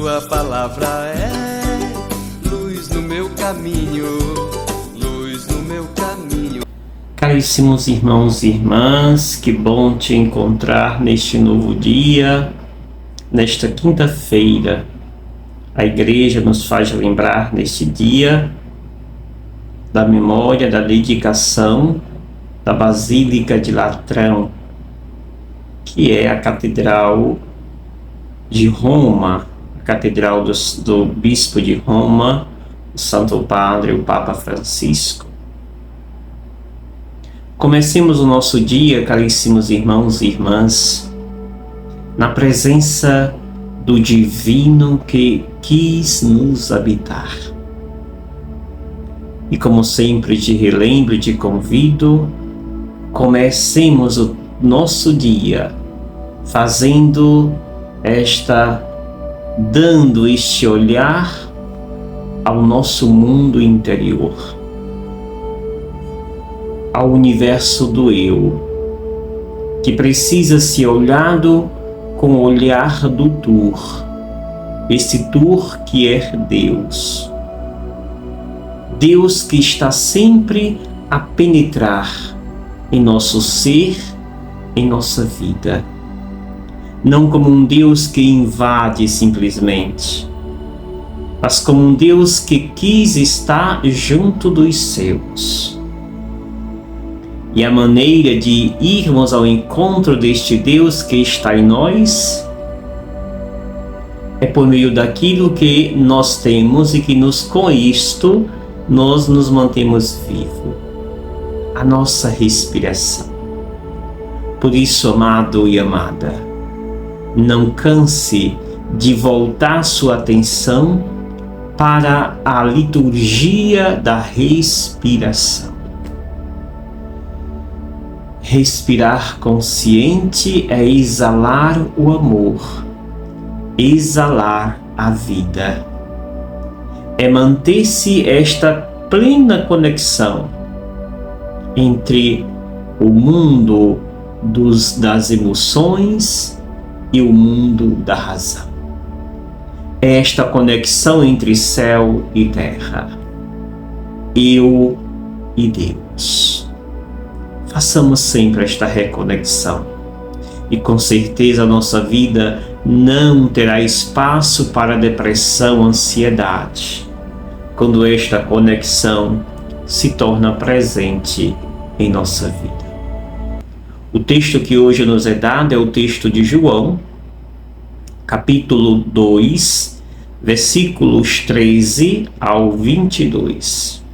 Tua palavra é luz no meu caminho, luz no meu caminho. Caríssimos irmãos e irmãs, que bom te encontrar neste novo dia, nesta quinta-feira. A Igreja nos faz lembrar neste dia da memória, da dedicação da Basílica de Latrão, que é a Catedral de Roma, a Catedral do Bispo de Roma, o Santo Padre, o Papa Francisco. Comecemos o nosso dia, caríssimos irmãos e irmãs, na presença do Divino que quis nos habitar. E como sempre te relembro e te convido, comecemos o nosso dia dando este olhar ao nosso mundo interior, ao universo do eu, que precisa ser olhado com o olhar do Tur, esse Tur que é Deus. Deus que está sempre a penetrar em nosso ser, em nossa vida. Não como um Deus que invade simplesmente, mas como um Deus que quis estar junto dos seus. E a maneira de irmos ao encontro deste Deus que está em nós é por meio daquilo que nós temos e que com isto nós nos mantemos vivos, a nossa respiração. Por isso, amado e amada, não canse de voltar sua atenção para a liturgia da respiração. Respirar consciente é exalar o amor, exalar a vida. É manter-se esta plena conexão entre o mundo das emoções e o mundo da razão. É esta conexão entre céu e terra, eu e Deus. Façamos sempre esta reconexão e com certeza a nossa vida não terá espaço para depressão, ansiedade, quando esta conexão se torna presente em nossa vida. O texto que hoje nos é dado é o texto de João, capítulo 2, versículos 13 ao 22.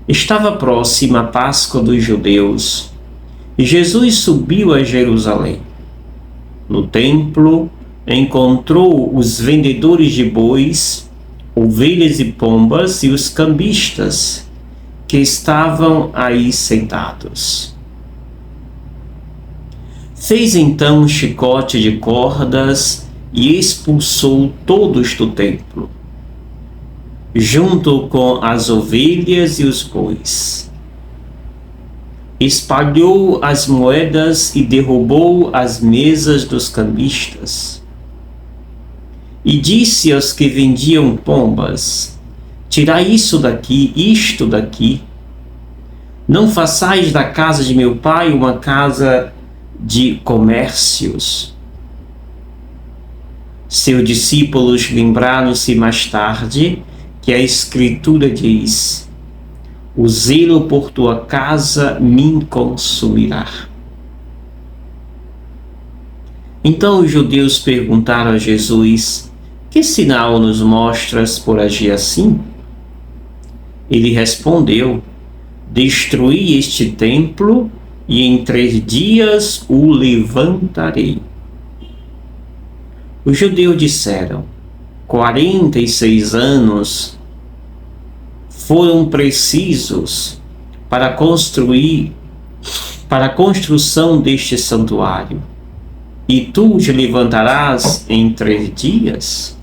Estava próxima a Páscoa dos judeus e Jesus subiu a Jerusalém. No templo, encontrou os vendedores de bois, ovelhas e pombas e os cambistas que estavam aí sentados. Fez então um chicote de cordas e expulsou todos do templo, junto com as ovelhas e os bois. Espalhou as moedas e derrubou as mesas dos cambistas. E disse aos que vendiam pombas: tirai isto daqui. Não façais da casa de meu pai uma casa de comércios. Seus discípulos lembraram-se mais tarde que a Escritura diz: o zelo por tua casa me consumirá. Então os judeus perguntaram a Jesus: que sinal nos mostras por agir assim? Ele respondeu: destruí este templo e em 3 dias o levantarei. Os judeus disseram: 46 anos foram precisos para a construção deste santuário, e tu os levantarás em 3 dias?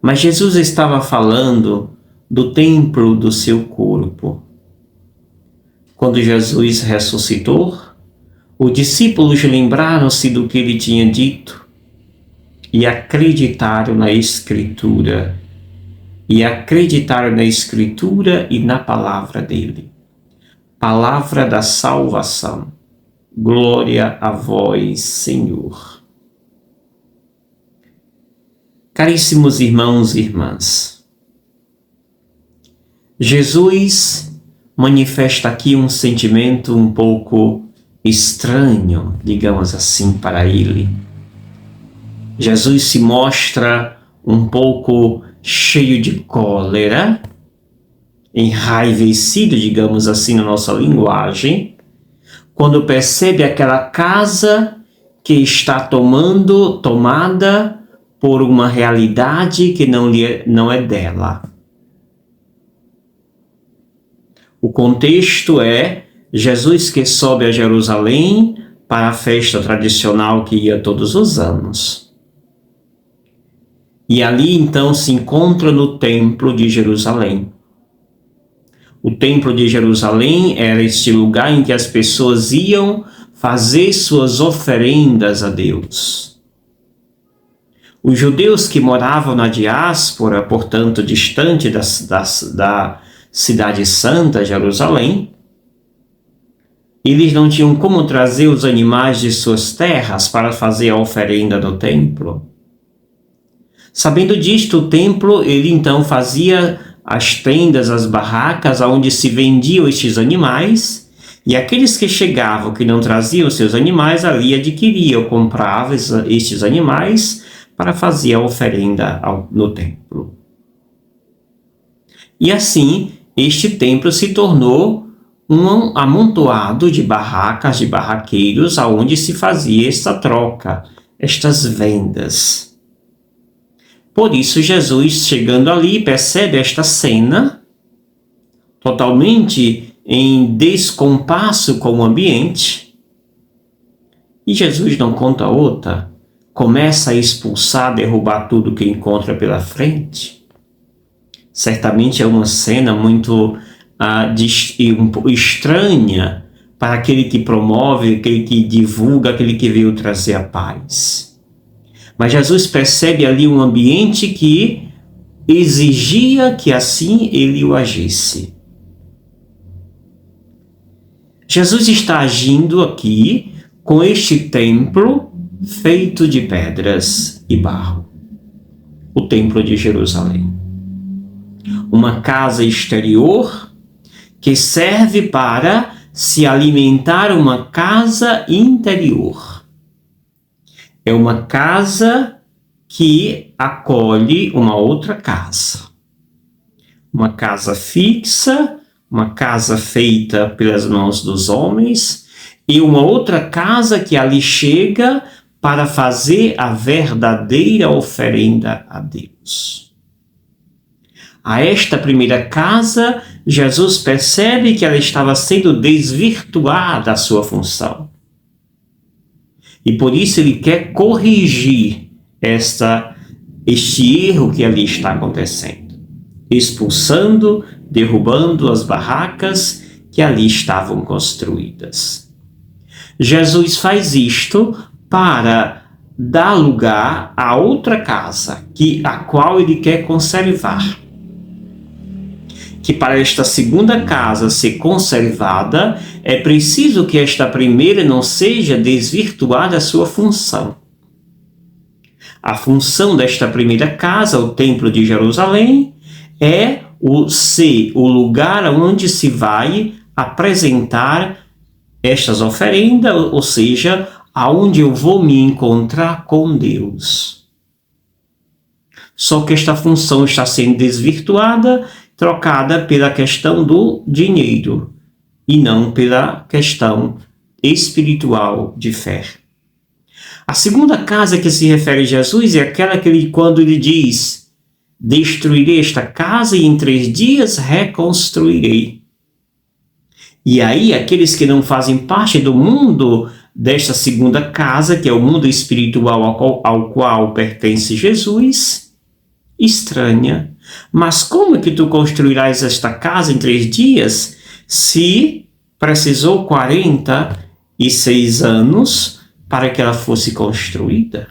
Mas Jesus estava falando do templo do seu corpo. Quando Jesus ressuscitou, Os discípulos lembraram-se do que ele tinha dito e acreditaram na Escritura. E acreditaram na Escritura e na palavra dele. Palavra da salvação. Glória a vós, Senhor. Caríssimos irmãos e irmãs, Jesus manifesta aqui um sentimento um pouco estranho, digamos assim, para ele. Jesus se mostra um pouco cheio de cólera, enraivecido, digamos assim, na nossa linguagem, quando percebe aquela casa que está tomada por uma realidade que não é dela. O contexto é Jesus que sobe a Jerusalém para a festa tradicional que ia todos os anos. E ali então se encontra no Templo de Jerusalém. O Templo de Jerusalém era este lugar em que as pessoas iam fazer suas oferendas a Deus. Os judeus que moravam na diáspora, portanto distante da Cidade Santa, Jerusalém, eles não tinham como trazer os animais de suas terras para fazer a oferenda no templo. Sabendo disto, o templo, ele então fazia as tendas, as barracas, onde se vendiam estes animais, e aqueles que chegavam, que não traziam seus animais, ali adquiriam, compravam estes animais para fazer a oferenda no templo. E assim, este templo se tornou um amontoado de barracas, de barraqueiros, aonde se fazia esta troca, estas vendas. Por isso, Jesus, chegando ali, percebe esta cena, totalmente em descompasso com o ambiente, e Jesus não conta outra, começa a expulsar, derrubar tudo que encontra pela frente. Certamente é uma cena muito estranha para aquele que promove, aquele que divulga, aquele que veio trazer a paz. Mas Jesus percebe ali um ambiente que exigia que assim ele o agisse. Jesus está agindo aqui com este templo feito de pedras e barro. O Templo de Jerusalém. Uma casa exterior que serve para se alimentar uma casa interior. É uma casa que acolhe uma outra casa. Uma casa fixa, uma casa feita pelas mãos dos homens, e uma outra casa que ali chega para fazer a verdadeira oferenda a Deus. A esta primeira casa, Jesus percebe que ela estava sendo desvirtuada a sua função. E por isso ele quer corrigir este erro que ali está acontecendo, expulsando, derrubando as barracas que ali estavam construídas. Jesus faz isto para dar lugar a outra casa, a qual ele quer conservar. Que para esta segunda casa ser conservada, é preciso que esta primeira não seja desvirtuada a sua função. A função desta primeira casa, o Templo de Jerusalém, é o lugar onde se vai apresentar estas oferendas, ou seja, aonde eu vou me encontrar com Deus. Só que esta função está sendo desvirtuada, trocada pela questão do dinheiro e não pela questão espiritual de fé. A segunda casa que se refere a Jesus é aquela que quando ele diz: destruirei esta casa e em 3 dias reconstruirei. E aí aqueles que não fazem parte do mundo desta segunda casa, que é o mundo espiritual ao qual pertence Jesus, estranha. Mas como é que tu construirás esta casa em 3 dias, se precisou 40 46 anos para que ela fosse construída.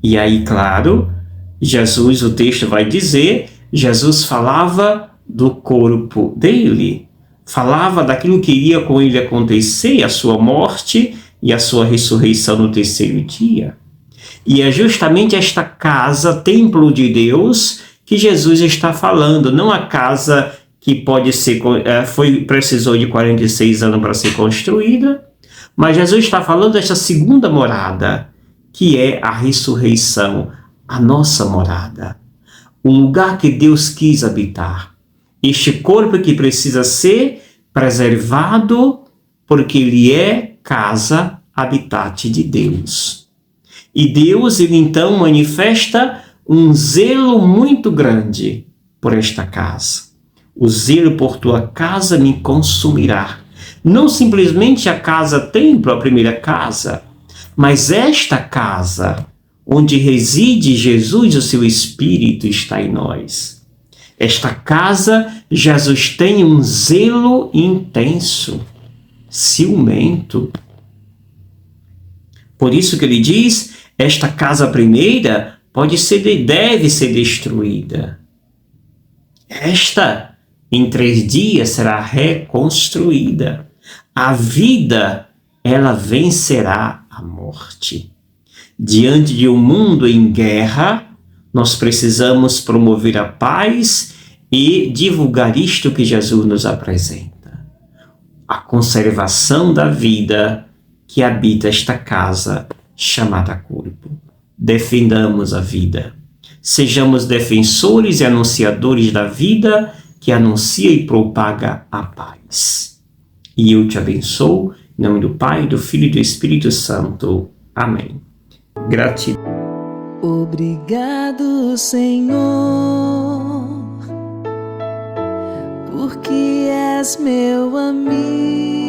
E aí, claro, Jesus, o texto vai dizer, Jesus falava do corpo dele, falava daquilo que iria com ele acontecer, a sua morte e a sua ressurreição no terceiro dia. E é justamente esta casa, templo de Deus, que Jesus está falando, não a casa que pode ser, precisou de 46 anos para ser construída, mas Jesus está falando desta segunda morada, que é a ressurreição, a nossa morada, o lugar que Deus quis habitar. Este corpo que precisa ser preservado, porque ele é casa, habitat de Deus. E Deus, ele então manifesta um zelo muito grande por esta casa. O zelo por tua casa me consumirá. Não simplesmente a casa-templo, a primeira casa, mas esta casa, onde reside Jesus, o seu Espírito está em nós. Esta casa, Jesus tem um zelo intenso, ciumento. Por isso que ele diz, esta casa primeira deve ser destruída. Esta, em 3 dias, será reconstruída. A vida, ela vencerá a morte. Diante de um mundo em guerra, nós precisamos promover a paz e divulgar isto que Jesus nos apresenta. A conservação da vida que habita esta casa chamada corpo. Defendamos a vida. Sejamos defensores e anunciadores da vida que anuncia e propaga a paz. E eu te abençoo, em nome do Pai, do Filho e do Espírito Santo. Amém. Gratidão. Obrigado, Senhor, porque és meu amigo.